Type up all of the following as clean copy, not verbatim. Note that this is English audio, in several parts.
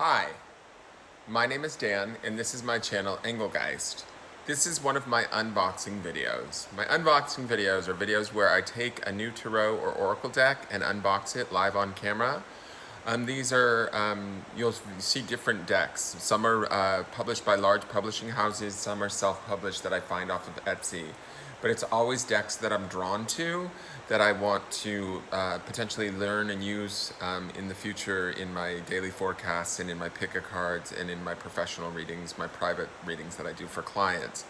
Hi, my name is Dan, and this is my channel, Engelgeist. This is one of my unboxing videos. My unboxing videos are videos where I take a new tarot or oracle deck and unbox it live on camera. These are, you'll see different decks. Some are published by large publishing houses, some are self-published that I find off of Etsy. But it's always decks that I'm drawn to that I want to potentially learn and use in the future in my daily forecasts and in my pick a cards and in my professional readings, my private readings that I do for clients.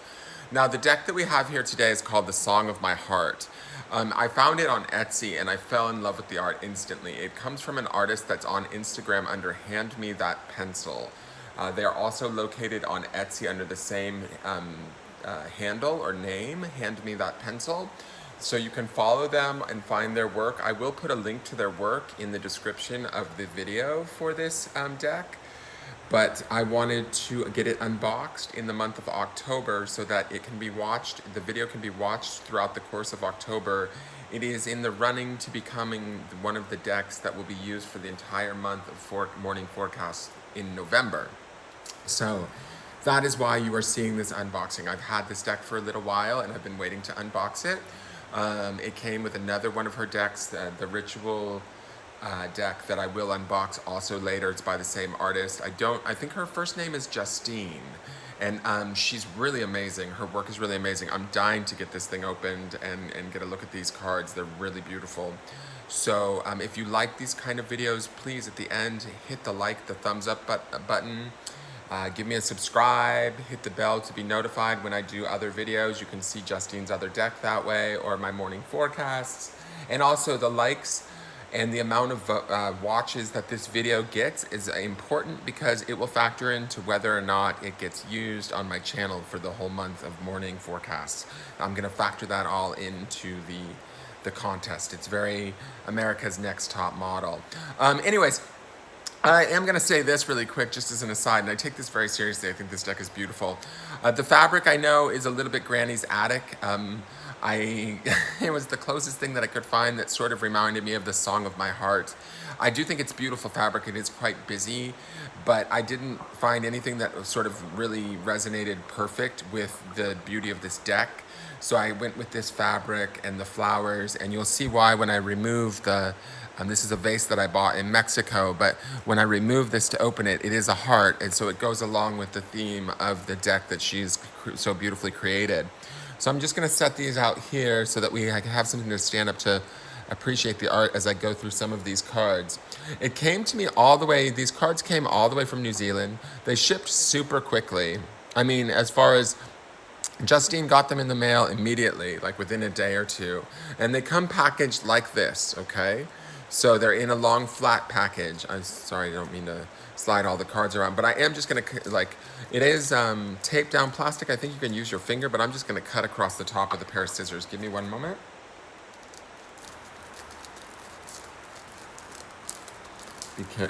Now, the deck that we have here today is called The Song of My Heart. I found it on Etsy and I fell in love with the art instantly. It comes from an artist that's on Instagram under Hand Me That Pencil. They are also located on Etsy under the same handle or name, Hand Me That Pencil. So you can follow them and find their work. I will put a link to their work in the description of the video for this deck. But I wanted to get it unboxed in the month of October so that it can be watched, the video can be watched throughout the course of October. It is in the running to becoming one of the decks that will be used for the entire month of morning forecasts in November. So that is why you are seeing this unboxing. I've had this deck for a little while and I've been waiting to unbox it. It came with another one of her decks, the Ritual deck that I will unbox also later. It's by the same artist. I think her first name is Justine, and she's really amazing. Her work is really amazing. I'm dying to get this thing opened and get a look at these cards. They're really beautiful. So if you like these kind of videos, please at the end hit the thumbs up button. Give me a subscribe, hit the bell to be notified when I do other videos. You can see Justine's other deck that way, or my morning forecasts. And also the likes and the amount of watches that this video gets is important because it will factor into whether or not it gets used on my channel for the whole month of morning forecasts. I'm gonna factor that all into the contest. It's very America's Next Top Model. Anyways, I am going to say this really quick, just as an aside, and I take this very seriously. I think this deck is beautiful. The fabric I know is a little bit Granny's Attic. It was the closest thing that I could find that sort of reminded me of the Song of My Heart. I do think it's beautiful fabric. It is quite busy, but I didn't find anything that sort of really resonated perfect with the beauty of this deck. So I went with this fabric and the flowers, and you'll see why when I remove this is a vase that I bought in Mexico, but when I remove this to open it, it is a heart, and so it goes along with the theme of the deck that she's so beautifully created. So I'm just gonna set these out here so that we have something to stand up to appreciate the art as I go through some of these cards. It came to me all the way, these cards came all the way from New Zealand. They shipped super quickly. I mean, as far as Justine got them in the mail immediately, like within a day or two. And they come packaged like this, okay? So they're in a long flat package. I'm sorry, I don't mean to slide all the cards around, but I am just gonna, it is taped down plastic. I think you can use your finger, but I'm just gonna cut across the top with a pair of scissors. Give me one moment.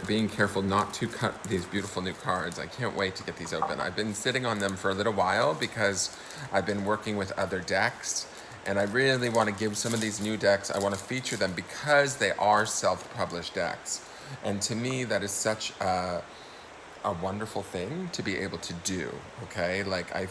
Being careful not to cut these beautiful new cards. I can't wait to get these open. I've been sitting on them for a little while because I've been working with other decks, and I really want to give some of these new decks, I want to feature them because they are self-published decks. And to me, that is such a wonderful thing to be able to do, okay? Like I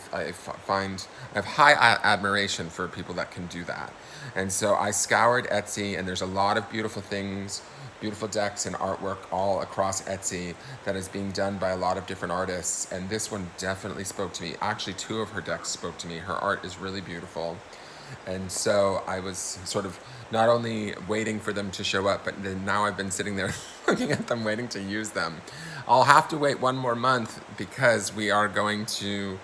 have high admiration for people that can do that. And so I scoured Etsy, and there's a lot of beautiful things, beautiful decks and artwork all across Etsy that is being done by a lot of different artists. And this one definitely spoke to me. Actually, two of her decks spoke to me. Her art is really beautiful. And so I was sort of not only waiting for them to show up, but then now I've been sitting there looking at them, waiting to use them. I'll have to wait one more month because we are going to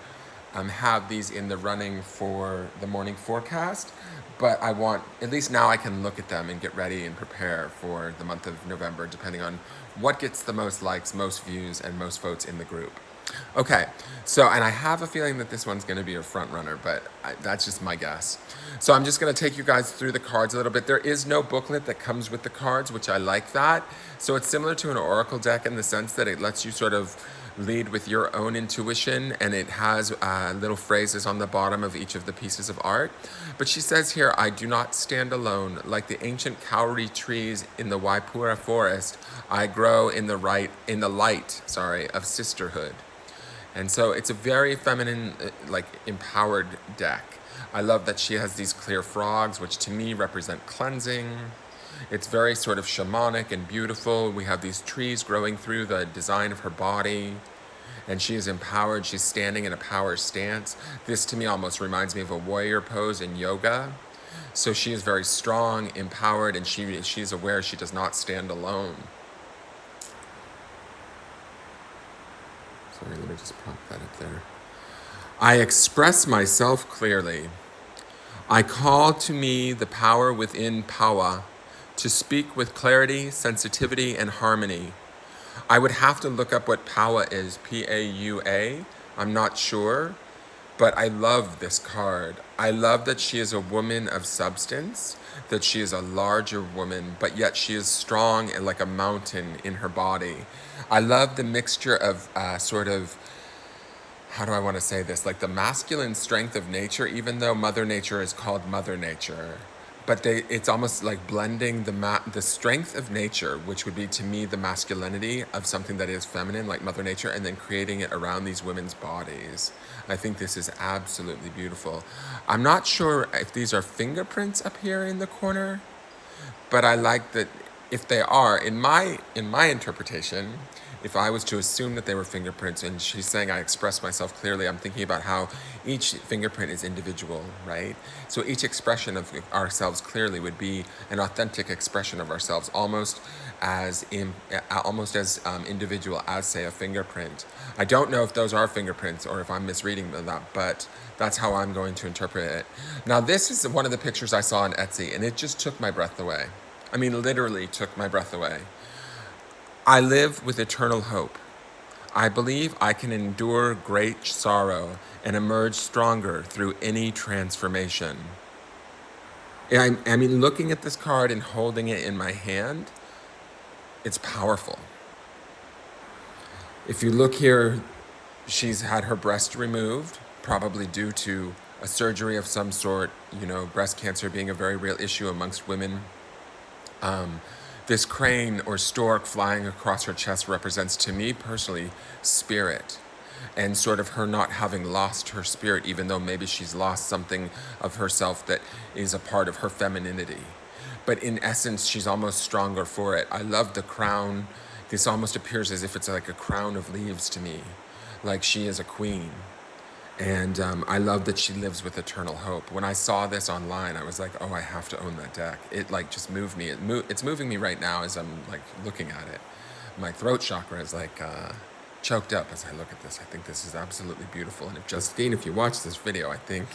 have these in the running for the morning forecast. But I want, at least now I can look at them and get ready and prepare for the month of November, depending on what gets the most likes, most views, and most votes in the group. Okay, so, and I have a feeling that this one's going to be a front runner, but that's just my guess. So I'm just going to take you guys through the cards a little bit. There is no booklet that comes with the cards, which I like that. So it's similar to an oracle deck in the sense that it lets you sort of lead with your own intuition, and it has little phrases on the bottom of each of the pieces of art. But she says here, I do not stand alone. Like the ancient kauri trees in the Waipura forest, I grow in the light of sisterhood. And so it's a very feminine, like empowered deck. I love that she has these clear frogs, which to me represent cleansing. It's very sort of shamanic and beautiful. We have these trees growing through the design of her body, and she is empowered. She's standing in a power stance. This to me almost reminds me of a warrior pose in yoga. So she is very strong, empowered, and she's aware she does not stand alone. Sorry, let me just pop that up there. I express myself clearly. I call to me the power within Pawa to speak with clarity, sensitivity, and harmony. I would have to look up what Paua is, P-A-U-A. I'm not sure, but I love this card. I love that she is a woman of substance, that she is a larger woman, but yet she is strong and like a mountain in her body. I love the mixture of sort of, how do I want to say this? Like the masculine strength of nature, even though Mother Nature is called Mother Nature. But it's almost like blending the strength of nature, which would be to me the masculinity of something that is feminine, like Mother Nature, and then creating it around these women's bodies. I think this is absolutely beautiful. I'm not sure if these are fingerprints up here in the corner, but I like that if they are, in my interpretation, if I was to assume that they were fingerprints, and she's saying I express myself clearly, I'm thinking about how each fingerprint is individual, right? So each expression of ourselves clearly would be an authentic expression of ourselves, almost as individual as, say, a fingerprint. I don't know if those are fingerprints or if I'm misreading them, but that's how I'm going to interpret it. Now, this is one of the pictures I saw on Etsy, and it just took my breath away. I mean, literally took my breath away. I live with eternal hope. I believe I can endure great sorrow and emerge stronger through any transformation. I mean, looking at this card and holding it in my hand, it's powerful. If you look here, she's had her breast removed, probably due to a surgery of some sort, you know, breast cancer being a very real issue amongst women. This crane or stork flying across her chest represents, to me personally, spirit, and sort of her not having lost her spirit, even though maybe she's lost something of herself that is a part of her femininity. But in essence, she's almost stronger for it. I love the crown. This almost appears as if it's like a crown of leaves to me, like she is a queen. And I love that she lives with eternal hope. When I saw this online, I was like, oh, I have to own that deck. It like just moved me. It's moving me right now as I'm like looking at it. My throat chakra is like choked up as I look at this. I think this is absolutely beautiful. And if Justine, if you watch this video, I think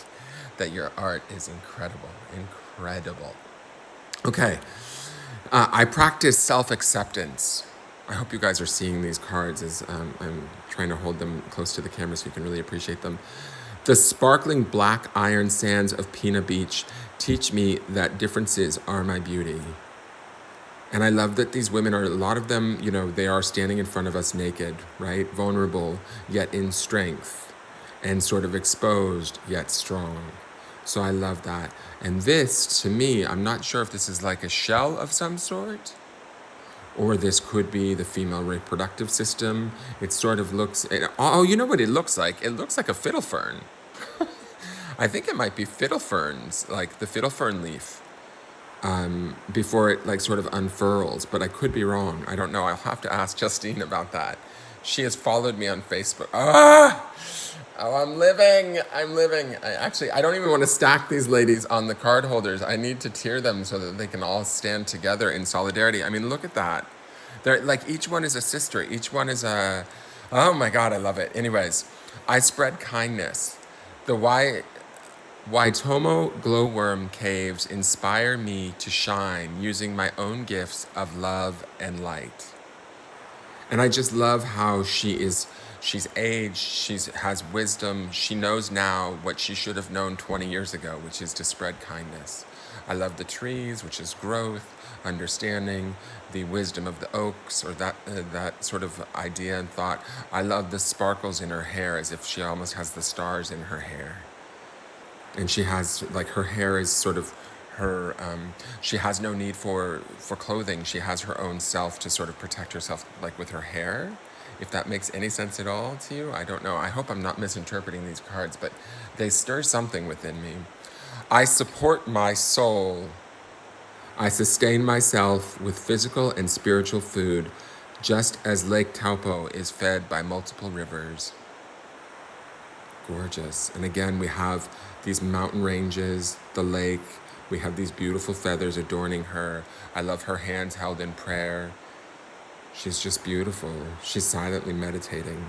that your art is incredible, incredible. Okay, I practice self-acceptance. I hope you guys are seeing these cards as I'm trying to hold them close to the camera so you can really appreciate them. The sparkling black iron sands of Pina Beach teach me that differences are my beauty. And I love that these women are, a lot of them, you know, they are standing in front of us naked, right? Vulnerable, yet in strength, and sort of exposed, yet strong. So I love that. And this, to me, I'm not sure if this is like a shell of some sort, or this could be the female reproductive system. It sort of looks, oh, you know what it looks like? It looks like a fiddle fern. I think it might be fiddle ferns, like the fiddle fern leaf, before it like sort of unfurls, but I could be wrong. I don't know. I'll have to ask Justine about that. She has followed me on Facebook. Oh, I'm living. I don't even want to stack these ladies on the card holders. I need to tier them so that they can all stand together in solidarity. I mean, look at that. They're like, each one is a sister. Each one is a, oh my God, I love it. Anyways, I spread kindness. The Waitomo glowworm caves inspire me to shine using my own gifts of love and light. And I just love how she's aged, she has wisdom, she knows now what she should have known 20 years ago, which is to spread kindness. I love the trees, which is growth, understanding, the wisdom of the oaks, or that sort of idea and thought. I love the sparkles in her hair, as if she almost has the stars in her hair. And she has, like, her hair is sort of her, she has no need for clothing. She has her own self to sort of protect herself, like with her hair. If that makes any sense at all to you, I don't know. I hope I'm not misinterpreting these cards, but they stir something within me. I support my soul. I sustain myself with physical and spiritual food, just as Lake Taupo is fed by multiple rivers. Gorgeous. And again, we have these mountain ranges, the lake. We have these beautiful feathers adorning her. I love her hands held in prayer. She's just beautiful. She's silently meditating.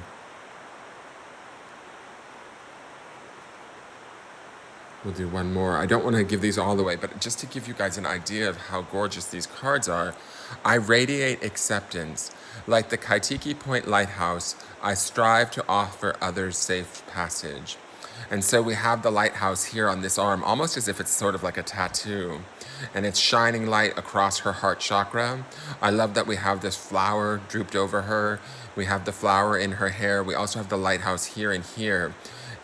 We'll do one more. I don't want to give these all away, but just to give you guys an idea of how gorgeous these cards are, I radiate acceptance. Like the Kaitiki Point Lighthouse, I strive to offer others safe passage. And so we have the lighthouse here on this arm, almost as if it's sort of like a tattoo. And it's shining light across her heart chakra. I love that we have this flower drooped over her. We have the flower in her hair. We also have the lighthouse here and here.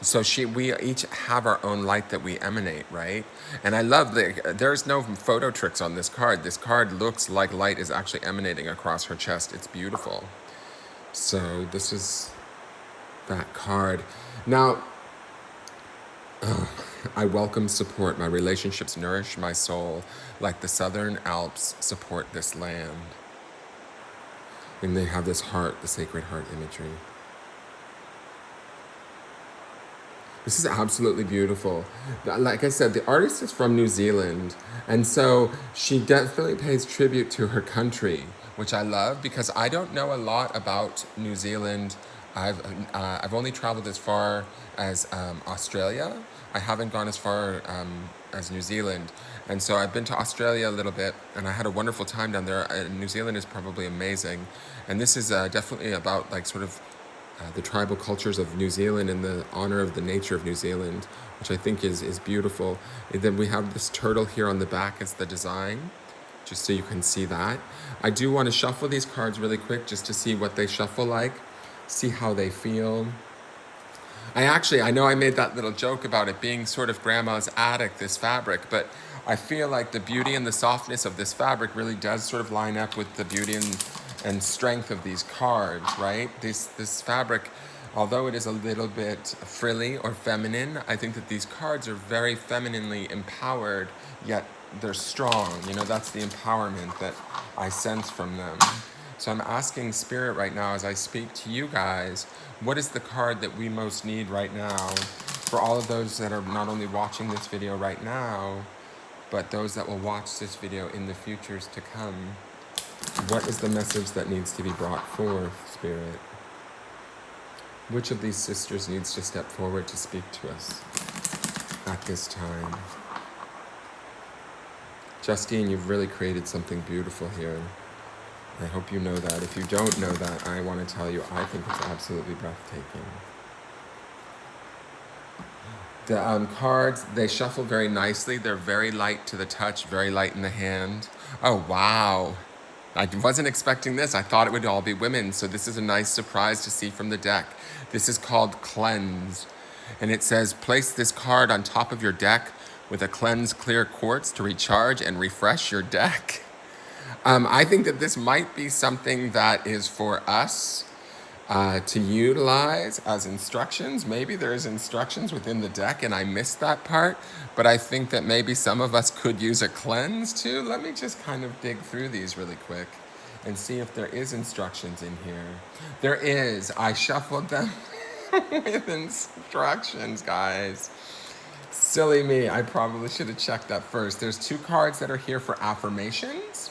So we each have our own light that we emanate, right? And I love there's no photo tricks on this card. This card looks like light is actually emanating across her chest. It's beautiful. So this is that card. Now, I welcome support. My relationships nourish my soul like the Southern Alps support this land. And they have this heart, the Sacred Heart imagery. This is absolutely beautiful. Like I said, the artist is from New Zealand, and so she definitely pays tribute to her country, which I love because I don't know a lot about New Zealand. I've only traveled as far as Australia. I haven't gone as far as New Zealand, and so I've been to Australia a little bit, and I had a wonderful time down there. New Zealand is probably amazing, and this is definitely about like sort of the tribal cultures of New Zealand and the honor of the nature of New Zealand, which I think is beautiful. And then we have this turtle here on the back as the design, just so you can see that. I do want to shuffle these cards really quick just to see what they shuffle like, see how they feel. I know I made that little joke about it being sort of grandma's attic, this fabric, but I feel like the beauty and the softness of this fabric really does sort of line up with the beauty and strength of these cards, right? This fabric, although it is a little bit frilly or feminine, I think that these cards are very femininely empowered, yet they're strong. You know, that's the empowerment that I sense from them. So I'm asking Spirit right now as I speak to you guys, what is the card that we most need right now for all of those that are not only watching this video right now, but those that will watch this video in the futures to come? What is the message that needs to be brought forth, Spirit? Which of these sisters needs to step forward to speak to us at this time? Justine, you've really created something beautiful here. I hope you know that. If you don't know that, I want to tell you, I think it's absolutely breathtaking. The cards, they shuffle very nicely. They're very light to the touch, very light in the hand. Oh, wow. I wasn't expecting this. I thought it would all be women, so this is a nice surprise to see from the deck. This is called Cleanse, and it says, place this card on top of your deck with a Cleanse Clear Quartz to recharge and refresh your deck. I think that this might be something that is for us to utilize as instructions. Maybe there's instructions within the deck and I missed that part, but I think that maybe some of us could use a cleanse too. Let me just kind of dig through these really quick and see if there is instructions in here. There is. I shuffled them with instructions, guys. Silly me. I probably should have checked that first. There's 2 cards that are here for affirmations.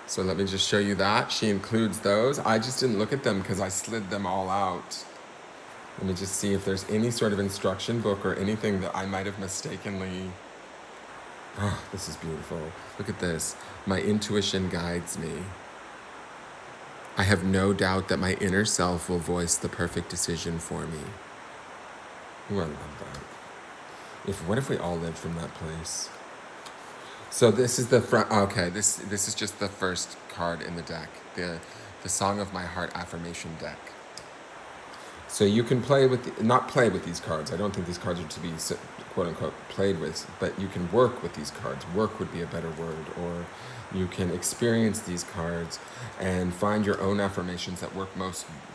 So let me just show you that. She includes those. I just didn't look at them because I slid them all out. Let me just see if there's any sort of instruction book or anything that I might have mistakenly... Oh, this is beautiful. Look at this. My intuition guides me. I have no doubt that my inner self will voice the perfect decision for me. Ooh, I love that. What if we all lived from that place? So this is the front. Okay, this is just the first card in the deck. The Song of My Heart affirmation deck. So you can not play with these cards. I don't think these cards are to be quote unquote played with, but you can work with these cards. Work would be a better word. Or you can experience these cards and find your own affirmations that work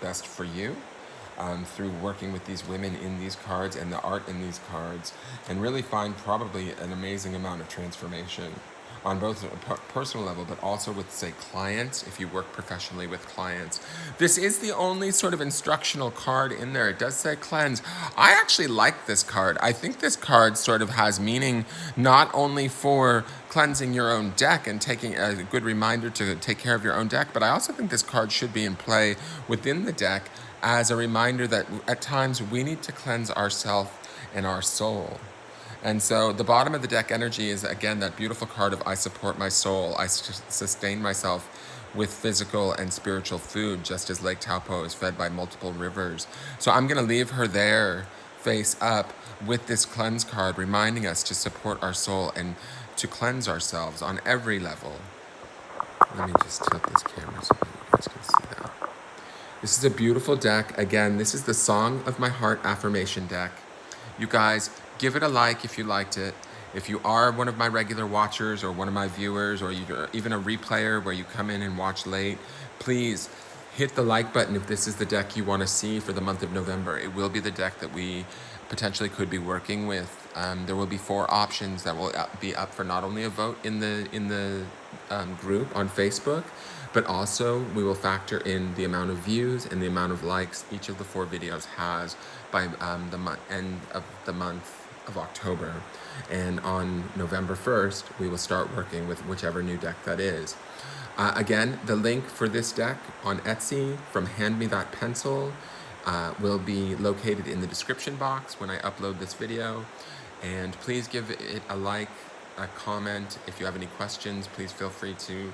best for you. Through working with these women in these cards and the art in these cards, and really find probably an amazing amount of transformation on both a personal level, but also with, say, clients, if you work professionally with clients. This is the only sort of instructional card in there. It does say cleanse. I actually like this card. I think this card sort of has meaning not only for cleansing your own deck and taking a good reminder to take care of your own deck, but I also think this card should be in play within the deck as a reminder that at times we need to cleanse ourselves and our soul. And so the bottom of the deck energy is, again, that beautiful card of I support my soul. I sustain myself with physical and spiritual food, just as Lake Taupo is fed by multiple rivers. So I'm going to leave her there, face up, with this cleanse card, reminding us to support our soul and to cleanse ourselves on every level. Let me just tilt this camera so you guys can see that. This is a beautiful deck. Again, this is the Song of My Heart affirmation deck. You guys, give it a like if you liked it. If you are one of my regular watchers or one of my viewers, or you're even a replayer where you come in and watch late, please hit the like button if this is the deck you want to see for the month of November. It will be the deck that we potentially could be working with. There will be 4 options that will be up for not only a vote in the group on Facebook, but also we will factor in the amount of views and the amount of likes each of the 4 videos has by the end of the month of October. And on November 1st, we will start working with whichever new deck that is. Again, the link for this deck on Etsy from Hand Me That Pencil will be located in the description box when I upload this video. And please give it a like, a comment. If you have any questions, please feel free to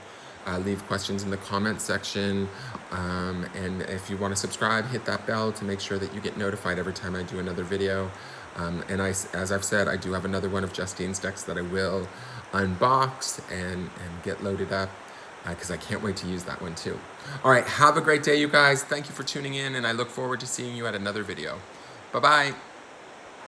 leave questions in the comment section. And if you want to subscribe, hit that bell to make sure that you get notified every time I do another video. And as I've said, I do have another one of Justine's decks that I will unbox and get loaded up, because I can't wait to use that one too. All right, have a great day, you guys. Thank you for tuning in, and I look forward to seeing you at another video. Bye-bye.